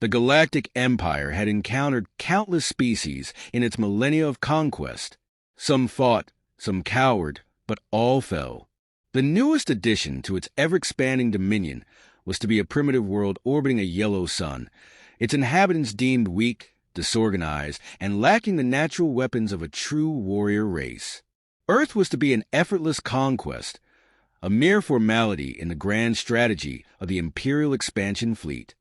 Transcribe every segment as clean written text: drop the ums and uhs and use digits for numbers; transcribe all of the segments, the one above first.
The Galactic Empire had encountered countless species in its millennia of conquest. Some fought, some cowered, but all fell. The newest addition to its ever-expanding dominion was to be a primitive world orbiting a yellow sun, its inhabitants deemed weak, disorganized, and lacking the natural weapons of a true warrior race. Earth was to be an effortless conquest, a mere formality in the grand strategy of the Imperial expansion fleet.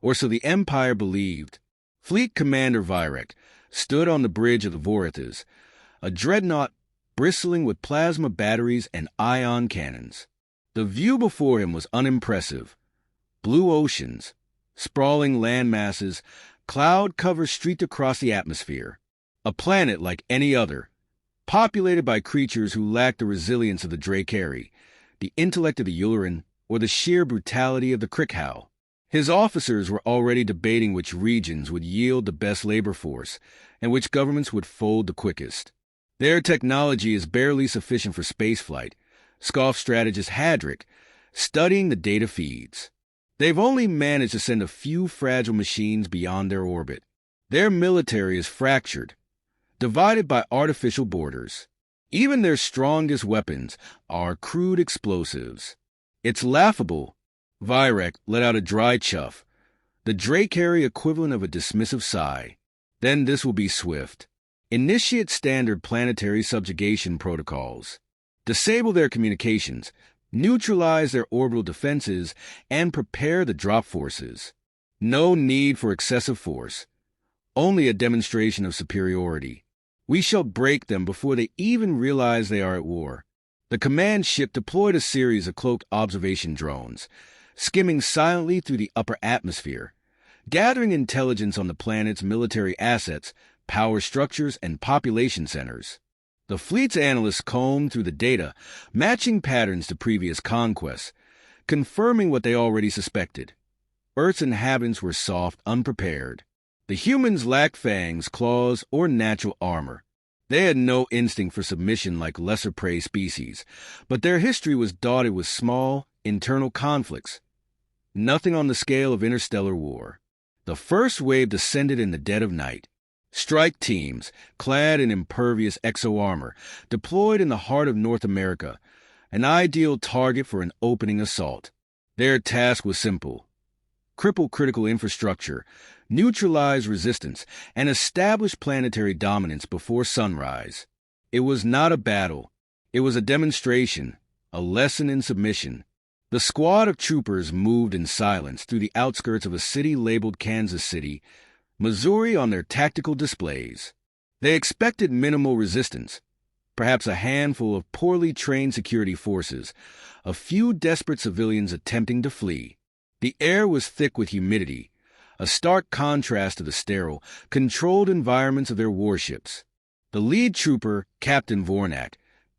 Or so the Empire believed. Fleet Commander Vyrek stood on the bridge of the Vorithas, a dreadnought bristling with plasma batteries and ion cannons. The view before him was unimpressive. Blue oceans, sprawling land masses, cloud cover streaked across the atmosphere. A planet like any other, populated by creatures who lacked the resilience of the Dracarys, the intellect of the Yularen, or the sheer brutality of the Krikhow. His officers were already debating which regions would yield the best labor force and which governments would fold the quickest. Their technology is barely sufficient for spaceflight, scoffed strategist Hadrick, studying the data feeds. They've only managed to send a few fragile machines beyond their orbit. Their military is fractured, divided by artificial borders. Even their strongest weapons are crude explosives. It's laughable. Vyrek let out a dry chuff, the Dracary equivalent of a dismissive sigh. Then this will be swift. Initiate standard planetary subjugation protocols. Disable their communications, neutralize their orbital defenses, and prepare the drop forces. No need for excessive force. Only a demonstration of superiority. We shall break them before they even realize they are at war. The command ship deployed a series of cloaked observation drones, skimming silently through the upper atmosphere, gathering intelligence on the planet's military assets, power structures, and population centers. The fleet's analysts combed through the data, matching patterns to previous conquests, confirming what they already suspected. Earth's inhabitants were soft, unprepared. The humans lacked fangs, claws, or natural armor. They had no instinct for submission like lesser prey species, but their history was dotted with small, internal conflicts. Nothing on the scale of interstellar war. The first wave descended in the dead of night. Strike teams, clad in impervious exo-armor, deployed in the heart of North America, an ideal target for an opening assault. Their task was simple: cripple critical infrastructure, neutralize resistance, and establish planetary dominance before sunrise. It was not a battle. It was a demonstration, a lesson in submission. The squad of troopers moved in silence through the outskirts of a city labeled Kansas City, Missouri, on their tactical displays. They expected minimal resistance, perhaps a handful of poorly trained security forces, a few desperate civilians attempting to flee. The air was thick with humidity, a stark contrast to the sterile, controlled environments of their warships. The lead trooper, Captain Vornak,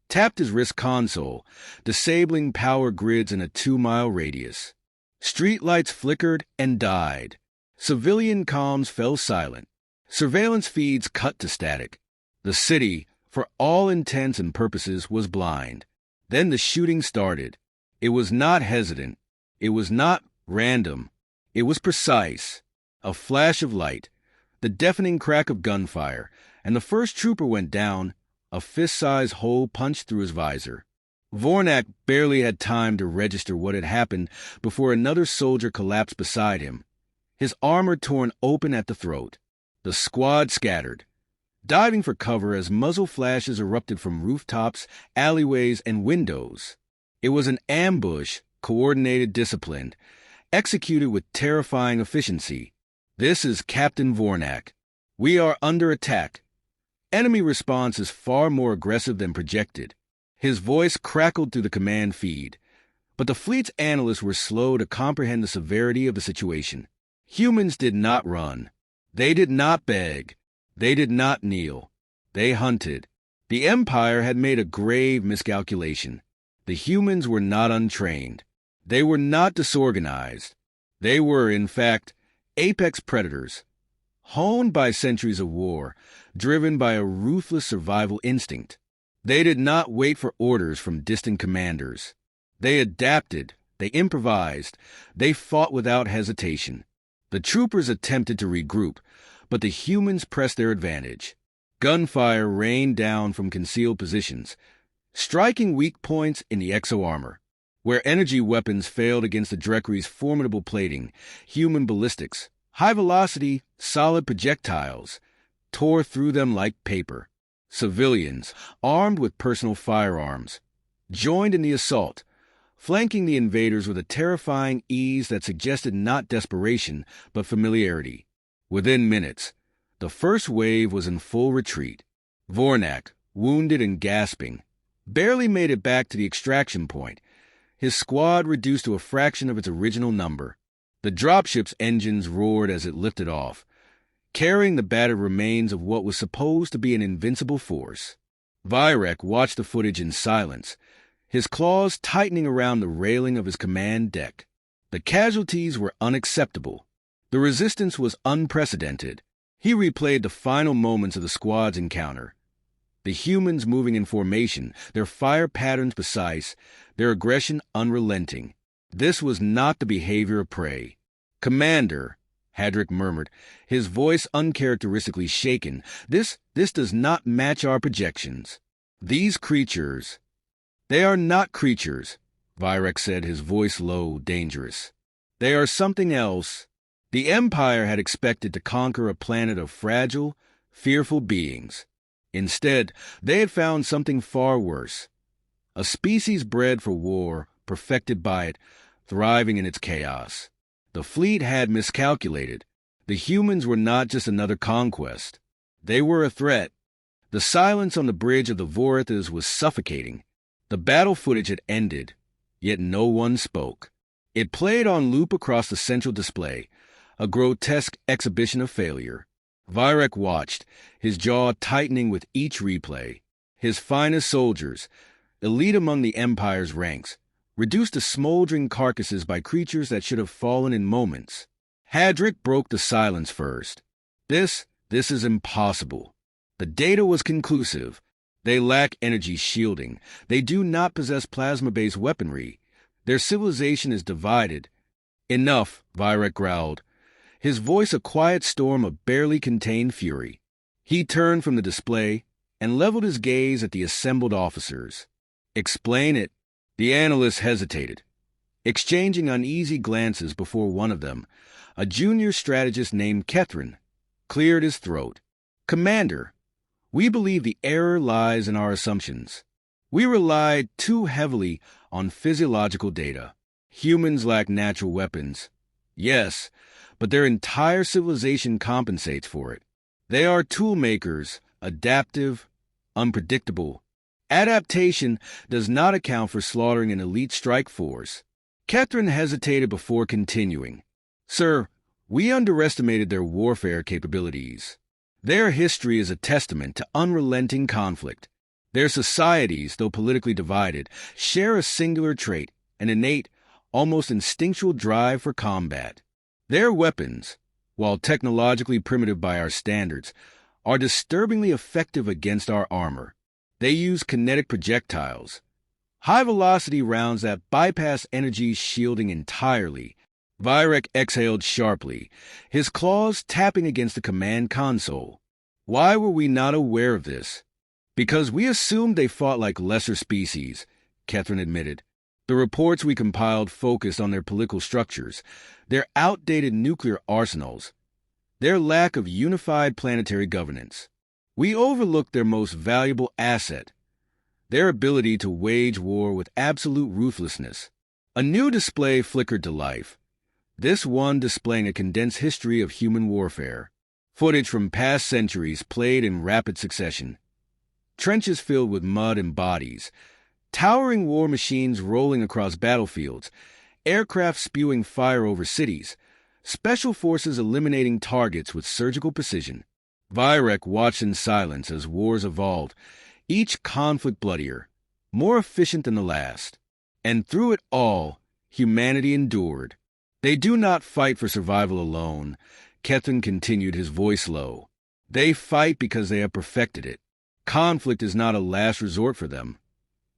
tapped his wrist console, disabling power grids in a 2-mile radius. Streetlights flickered and died. Civilian comms fell silent. Surveillance feeds cut to static. The city, for all intents and purposes, was blind. Then the shooting started. It was not hesitant. It was not random. It was precise. A flash of light, the deafening crack of gunfire, and the first trooper went down, a fist-sized hole punched through his visor. Vornak barely had time to register what had happened before another soldier collapsed beside him, his armor torn open at the throat. The squad scattered, diving for cover as muzzle flashes erupted from rooftops, alleyways, and windows. It was an ambush, coordinated, disciplined, executed with terrifying efficiency. This is Captain Vornak. We are under attack. Enemy response is far more aggressive than projected. His voice crackled through the command feed, but the fleet's analysts were slow to comprehend the severity of the situation. Humans did not run. They did not beg. They did not kneel. They hunted. The Empire had made a grave miscalculation. The humans were not untrained. They were not disorganized. They were, in fact, apex predators, honed by centuries of war, driven by a ruthless survival instinct. They did not wait for orders from distant commanders. They adapted, they improvised, they fought without hesitation. The troopers attempted to regroup, but the humans pressed their advantage. Gunfire rained down from concealed positions, striking weak points in the exo-armor. Where energy weapons failed against the Drekri's formidable plating, human ballistics, high-velocity, solid projectiles, tore through them like paper. Civilians, armed with personal firearms, joined in the assault, flanking the invaders with a terrifying ease that suggested not desperation, but familiarity. Within minutes, the first wave was in full retreat. Vornak, wounded and gasping, barely made it back to the extraction point, his squad reduced to a fraction of its original number. The dropship's engines roared as it lifted off, carrying the battered remains of what was supposed to be an invincible force. Vyrek watched the footage in silence, his claws tightening around the railing of his command deck. The casualties were unacceptable. The resistance was unprecedented. He replayed the final moments of the squad's encounter. The humans moving in formation, their fire patterns precise, their aggression unrelenting. This was not the behavior of prey. "Commander," Hadrick murmured, his voice uncharacteristically shaken, this does not match our projections. "These creatures—" "They are not creatures," Vyrek said, his voice low, dangerous. "They are something else." The Empire had expected to conquer a planet of fragile, fearful beings. Instead, they had found something far worse. A species bred for war, perfected by it, thriving in its chaos. The fleet had miscalculated. The humans were not just another conquest. They were a threat. The silence on the bridge of the Vorithas was suffocating. The battle footage had ended, yet no one spoke. It played on loop across the central display, a grotesque exhibition of failure. Vyrek watched, his jaw tightening with each replay. His finest soldiers, elite among the Empire's ranks, reduced to smoldering carcasses by creatures that should have fallen in moments. Hadrick broke the silence first. This is impossible. The data was conclusive. They lack energy shielding. They do not possess plasma-based weaponry. Their civilization is divided. "Enough," Vyrek growled, his voice a quiet storm of barely contained fury. He turned from the display and leveled his gaze at the assembled officers. "Explain it." The analysts hesitated, exchanging uneasy glances before one of them, a junior strategist named Kethrin, cleared his throat. "Commander, we believe the error lies in our assumptions. We relied too heavily on physiological data. Humans lack natural weapons. Yes, but their entire civilization compensates for it. They are tool makers, adaptive, unpredictable. Adaptation does not account for slaughtering an elite strike force." Kethrin hesitated before continuing. "Sir, we underestimated their warfare capabilities. Their history is a testament to unrelenting conflict. Their societies, though politically divided, share a singular trait, an innate, almost instinctual drive for combat. Their weapons, while technologically primitive by our standards, are disturbingly effective against our armor. They use kinetic projectiles, high-velocity rounds that bypass energy shielding entirely." Vyrek exhaled sharply, his claws tapping against the command console. "Why were we not aware of this?" "Because we assumed they fought like lesser species," Kethrin admitted. "The reports we compiled focused on their political structures, their outdated nuclear arsenals, their lack of unified planetary governance. We overlooked their most valuable asset, their ability to wage war with absolute ruthlessness." A new display flickered to life, this one displaying a condensed history of human warfare. Footage from past centuries played in rapid succession. Trenches filled with mud and bodies, towering war machines rolling across battlefields, aircraft spewing fire over cities, special forces eliminating targets with surgical precision. Vyrek watched in silence as wars evolved, each conflict bloodier, more efficient than the last. And through it all, humanity endured. "They do not fight for survival alone," Kethrin continued, his voice low. "They fight because they have perfected it. Conflict is not a last resort for them.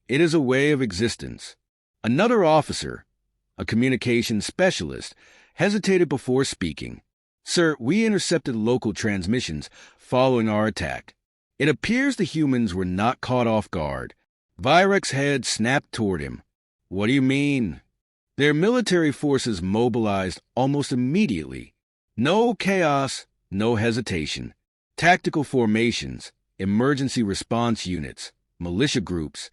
It is a way of existence." Another officer, a communications specialist, hesitated before speaking. Sir, we intercepted local transmissions following our attack. It appears the humans were not caught off guard. Virek's head snapped toward him. What do you mean? Their military forces mobilized almost immediately. No chaos, no hesitation. Tactical formations, emergency response units, militia groups.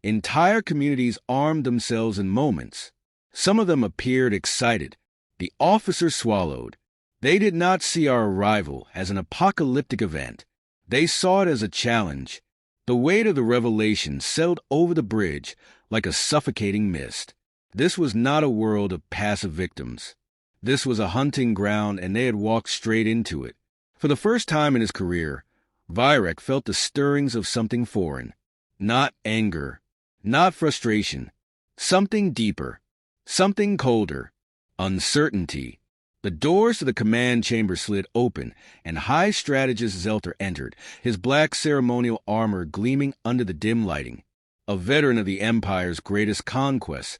Entire communities armed themselves in moments. Some of them appeared excited. The officers swallowed. They did not see our arrival as an apocalyptic event. They saw it as a challenge. The weight of the revelation sailed over the bridge like a suffocating mist. This was not a world of passive victims. This was a hunting ground, and they had walked straight into it. For the first time in his career, Virek felt the stirrings of something foreign. Not anger, not frustration. Something deeper, something colder. Uncertainty. The doors to the command chamber slid open, and High Strategist Zelter entered, his black ceremonial armor gleaming under the dim lighting. A veteran of the Empire's greatest conquests,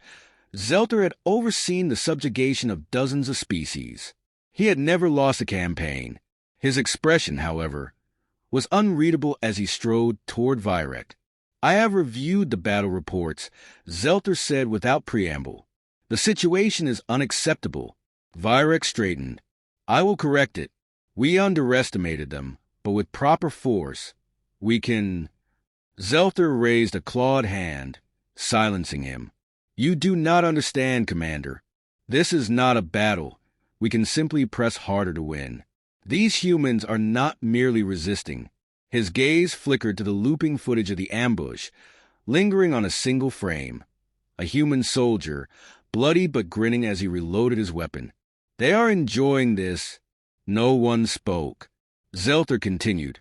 Zelter had overseen the subjugation of dozens of species. He had never lost a campaign. His expression, however, was unreadable as he strode toward Virek. I have reviewed the battle reports, Zelter said without preamble. The situation is unacceptable. Virek straightened. I will correct it. We underestimated them, but with proper force, we can... Zelter raised a clawed hand, silencing him. You do not understand, Commander. This is not a battle. We can simply press harder to win. These humans are not merely resisting. His gaze flickered to the looping footage of the ambush, lingering on a single frame. A human soldier, bloody but grinning as he reloaded his weapon. They are enjoying this. No one spoke. Zelter continued,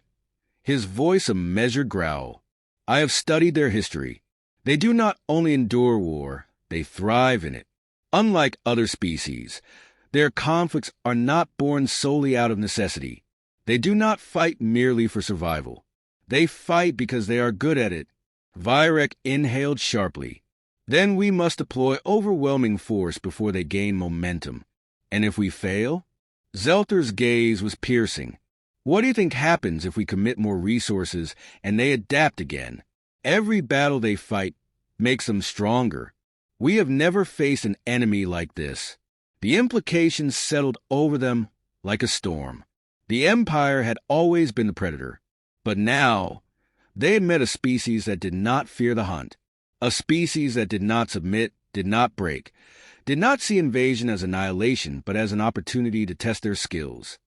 his voice a measured growl. I have studied their history. They do not only endure war, they thrive in it. Unlike other species, their conflicts are not born solely out of necessity. They do not fight merely for survival. They fight because they are good at it. Virek inhaled sharply. Then we must deploy overwhelming force before they gain momentum. And if we fail? Zelter's gaze was piercing. What do you think happens if we commit more resources and they adapt again? Every battle they fight makes them stronger. We have never faced an enemy like this. The implications settled over them like a storm. The Empire had always been the predator, but now they had met a species that did not fear the hunt, a species that did not submit, did not break, did not see invasion as annihilation, but as an opportunity to test their skills.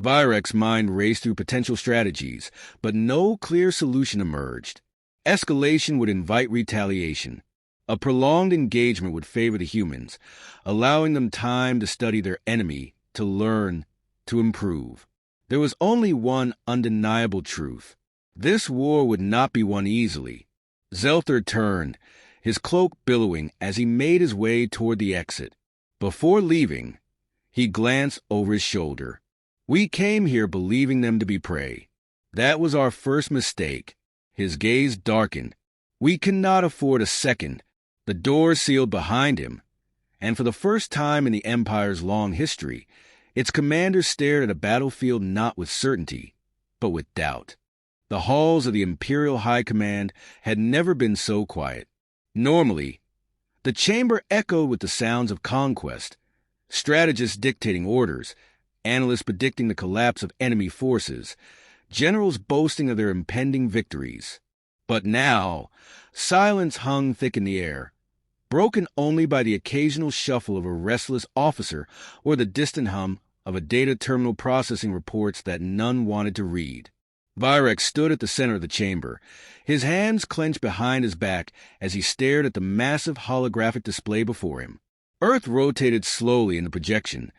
Virek's mind raced through potential strategies, but no clear solution emerged. Escalation would invite retaliation. A prolonged engagement would favor the humans, allowing them time to study their enemy, to learn, to improve. There was only one undeniable truth. This war would not be won easily. Zelter turned, his cloak billowing as he made his way toward the exit. Before leaving, he glanced over his shoulder. We came here believing them to be prey. That was our first mistake. His gaze darkened. We cannot afford a second. The door sealed behind him, and for the first time in the Empire's long history, its commander stared at a battlefield not with certainty, but with doubt. The halls of the Imperial High Command had never been so quiet. Normally, the chamber echoed with the sounds of conquest, strategists dictating orders, analysts predicting the collapse of enemy forces, generals boasting of their impending victories. But now, silence hung thick in the air, broken only by the occasional shuffle of a restless officer or the distant hum of a data terminal processing reports that none wanted to read. Virek stood at the center of the chamber, his hands clenched behind his back as he stared at the massive holographic display before him. Earth rotated slowly in the projection,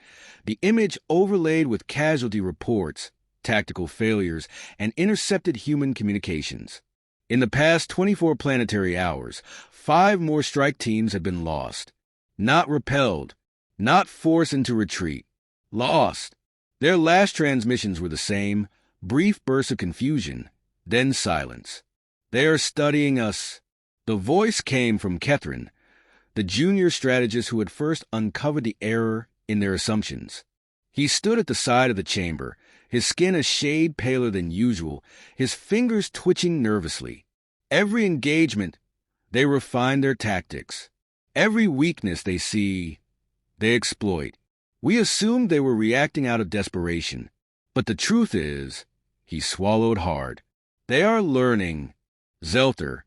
the image overlaid with casualty reports, tactical failures, and intercepted human communications. In the past 24 planetary hours, 5 more strike teams had been lost. Not repelled, not forced into retreat. Lost. Their last transmissions were the same, brief bursts of confusion, then silence. They are studying us. The voice came from Kethren, the junior strategist who had first uncovered the error in their assumptions. He stood at the side of the chamber, his skin a shade paler than usual, his fingers twitching nervously. Every engagement, they refine their tactics. Every weakness they see, they exploit. We assumed they were reacting out of desperation, but the truth is, he swallowed hard. They are learning. Zelter,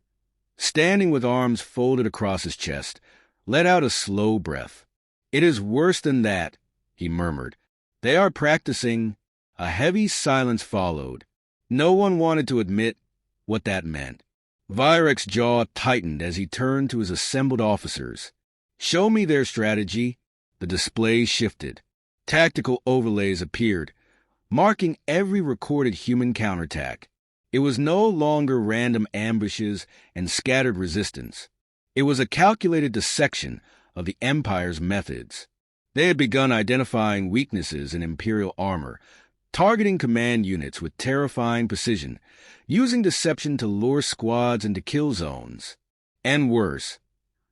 standing with arms folded across his chest, let out a slow breath. It is worse than that, he murmured. They are practicing. A heavy silence followed. No one wanted to admit what that meant. Virek's jaw tightened as he turned to his assembled officers. Show me their strategy. The display shifted. Tactical overlays appeared, marking every recorded human counterattack. It was no longer random ambushes and scattered resistance. It was a calculated dissection of the Empire's methods. They had begun identifying weaknesses in Imperial armor, targeting command units with terrifying precision, using deception to lure squads into kill zones. And worse,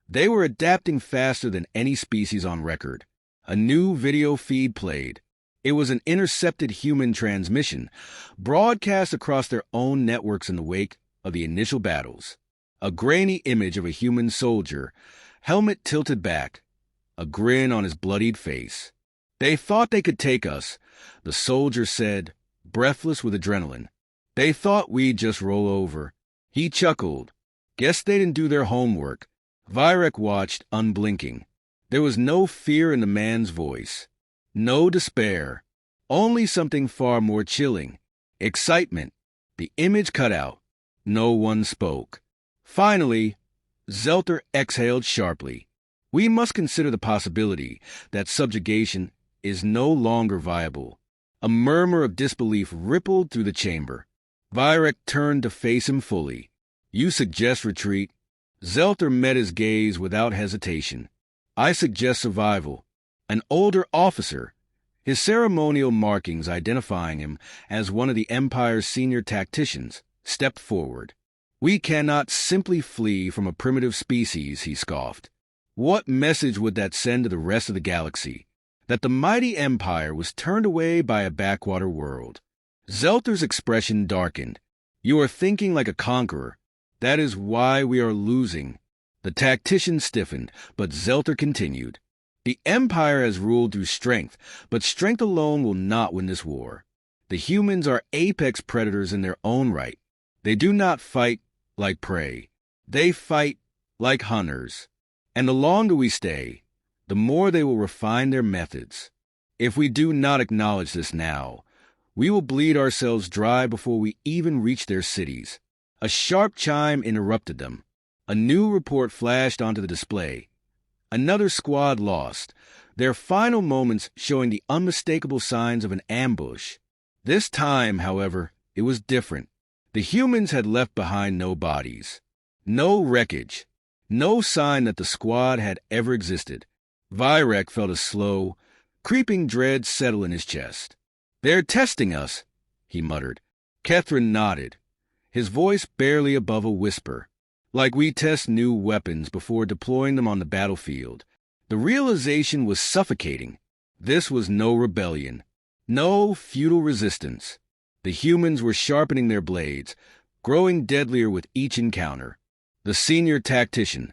they were adapting faster than any species on record. A new video feed played. It was an intercepted human transmission, broadcast across their own networks in the wake of the initial battles. A grainy image of a human soldier, helmet tilted back, a grin on his bloodied face. They thought they could take us, the soldier said, breathless with adrenaline. They thought we'd just roll over. He chuckled. Guess they didn't do their homework. Virek watched, unblinking. There was no fear in the man's voice. No despair. Only something far more chilling. Excitement. The image cut out. No one spoke. Finally, Zelter exhaled sharply. We must consider the possibility that subjugation is no longer viable. A murmur of disbelief rippled through the chamber. Virek turned to face him fully. You suggest retreat? Zelter met his gaze without hesitation. I suggest survival. An older officer, his ceremonial markings identifying him as one of the Empire's senior tacticians, stepped forward. We cannot simply flee from a primitive species, he scoffed. What message would that send to the rest of the galaxy? That the mighty Empire was turned away by a backwater world. Zelter's expression darkened. You are thinking like a conqueror. That is why we are losing. The tactician stiffened, but Zelter continued. The Empire has ruled through strength, but strength alone will not win this war. The humans are apex predators in their own right. They do not fight like prey. They fight like hunters. And the longer we stay, the more they will refine their methods. If we do not acknowledge this now, we will bleed ourselves dry before we even reach their cities. A sharp chime interrupted them. A new report flashed onto the display. Another squad lost, their final moments showing the unmistakable signs of an ambush. This time, however, it was different. The humans had left behind no bodies, no wreckage, no sign that the squad had ever existed. Virek felt a slow, creeping dread settle in his chest. They're testing us, he muttered. Kethrin nodded, his voice barely above a whisper. Like we test new weapons before deploying them on the battlefield. The realization was suffocating. This was no rebellion, no futile resistance. The humans were sharpening their blades, growing deadlier with each encounter. The senior tactician,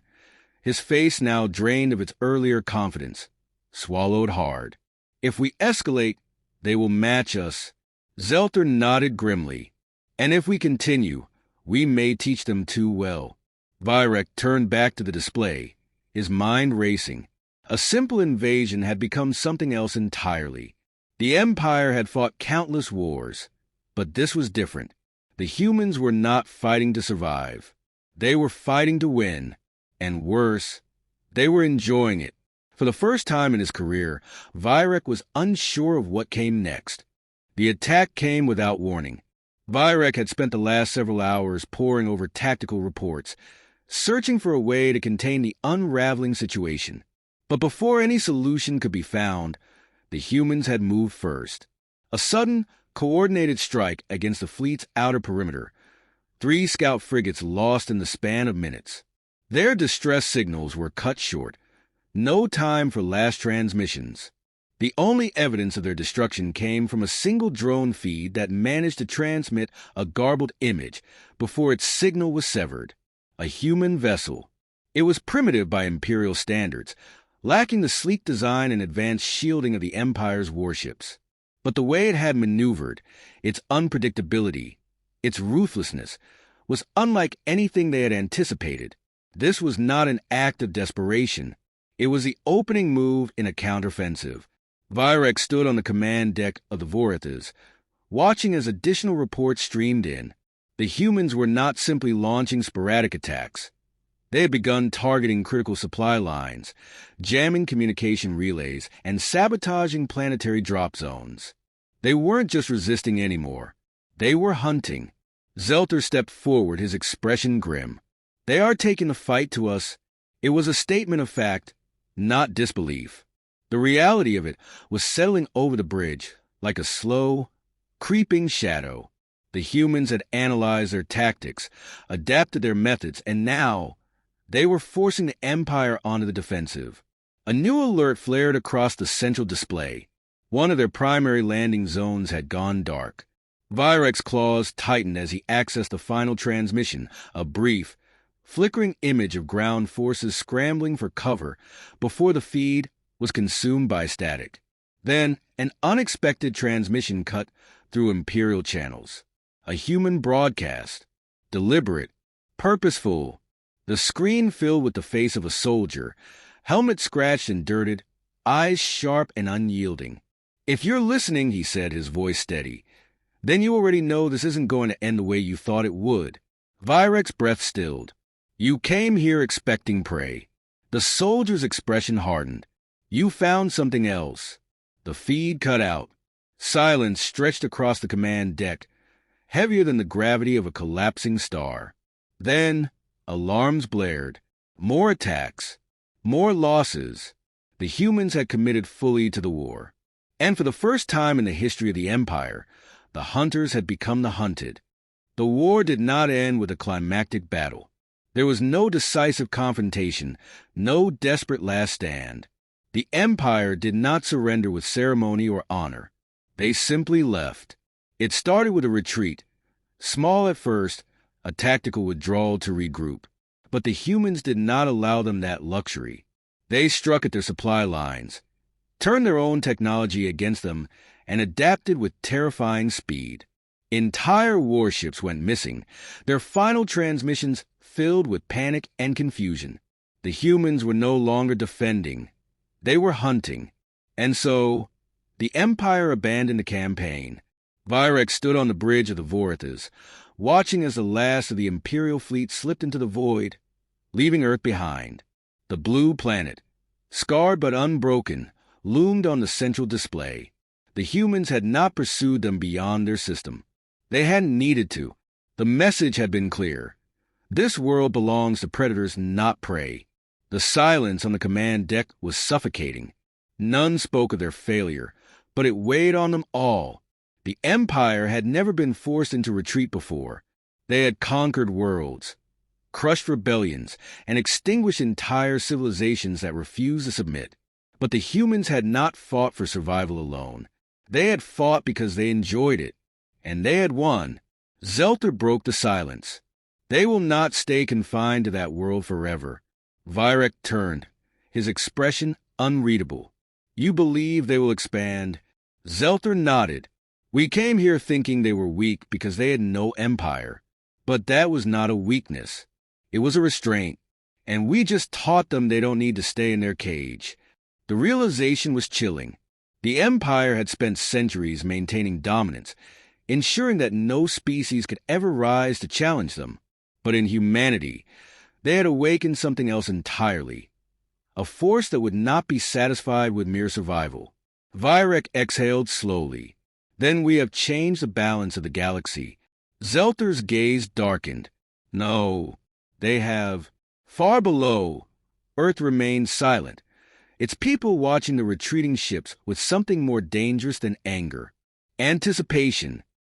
his face now drained of its earlier confidence, swallowed hard. If we escalate, they will match us. Zelter nodded grimly. And if we continue, we may teach them too well. Virek turned back to the display, his mind racing. A simple invasion had become something else entirely. The Empire had fought countless wars, but this was different. The humans were not fighting to survive. They were fighting to win, and worse, they were enjoying it. For the first time in his career, Virek was unsure of what came next. The attack came without warning. Virek had spent the last several hours poring over tactical reports, searching for a way to contain the unraveling situation. But before any solution could be found, the humans had moved first. A sudden, coordinated strike against the fleet's outer perimeter. 3 scout frigates lost in the span of minutes. Their distress signals were cut short. No time for last transmissions. The only evidence of their destruction came from a single drone feed that managed to transmit a garbled image before its signal was severed. A human vessel. It was primitive by Imperial standards, lacking the sleek design and advanced shielding of the Empire's warships. But the way it had maneuvered, its unpredictability, its ruthlessness, was unlike anything they had anticipated. This was not an act of desperation. It was the opening move in a counteroffensive. Vyrek stood on the command deck of the Vorithas, watching as additional reports streamed in. The humans were not simply launching sporadic attacks. They had begun targeting critical supply lines, jamming communication relays, and sabotaging planetary drop zones. They weren't just resisting anymore. They were hunting. Zelter stepped forward, his expression grim. "They are taking the fight to us." It was a statement of fact, not disbelief. The reality of it was settling over the bridge like a slow, creeping shadow. The humans had analyzed their tactics, adapted their methods, and now they were forcing the Empire onto the defensive. A new alert flared across the central display. One of their primary landing zones had gone dark. Vyrek's claws tightened as he accessed the final transmission, a brief, flickering image of ground forces scrambling for cover before the feed was consumed by static. Then, an unexpected transmission cut through Imperial channels. A human broadcast. Deliberate, purposeful. The screen filled with the face of a soldier, helmet scratched and dirted, eyes sharp and unyielding. "If you're listening," he said, his voice steady, "then you already know this isn't going to end the way you thought it would." Vyrek's breath stilled. "You came here expecting prey." The soldier's expression hardened. "You found something else." The feed cut out. Silence stretched across the command deck, heavier than the gravity of a collapsing star. Then alarms blared. More attacks. More losses. The humans had committed fully to the war. And for the first time in the history of the Empire, the hunters had become the hunted. The war did not end with a climactic battle. There was no decisive confrontation, no desperate last stand. The Empire did not surrender with ceremony or honor. They simply left. It started with a retreat, small at first, a tactical withdrawal to regroup. But the humans did not allow them that luxury. They struck at their supply lines, turned their own technology against them, and adapted with terrifying speed. Entire warships went missing, their final transmissions filled with panic and confusion. The humans were no longer defending. They were hunting. And so, the Empire abandoned the campaign. Vyrek stood on the bridge of the Vorithas, watching as the last of the Imperial fleet slipped into the void, leaving Earth behind. The blue planet, scarred but unbroken, loomed on the central display. The humans had not pursued them beyond their system. They hadn't needed to. The message had been clear. This world belongs to predators, not prey. The silence on the command deck was suffocating. None spoke of their failure, but it weighed on them all. The Empire had never been forced into retreat before. They had conquered worlds, crushed rebellions, and extinguished entire civilizations that refused to submit. But the humans had not fought for survival alone. They had fought because they enjoyed it, and they had won. Zelter broke the silence. They will not stay confined to that world forever. Vyrek turned, his expression unreadable. "You believe they will expand?" Zelter nodded. "We came here thinking they were weak because they had no empire. But that was not a weakness. It was a restraint. And we just taught them they don't need to stay in their cage." The realization was chilling. The Empire had spent centuries maintaining dominance, ensuring that no species could ever rise to challenge them. But in humanity, they had awakened something else entirely. A force that would not be satisfied with mere survival. Vyrek exhaled slowly. "Then we have changed the balance of the galaxy." Zelter's gaze darkened. "No, they have." Far below, Earth remained silent, its people watching the retreating ships with something more dangerous than anger. Anticipation.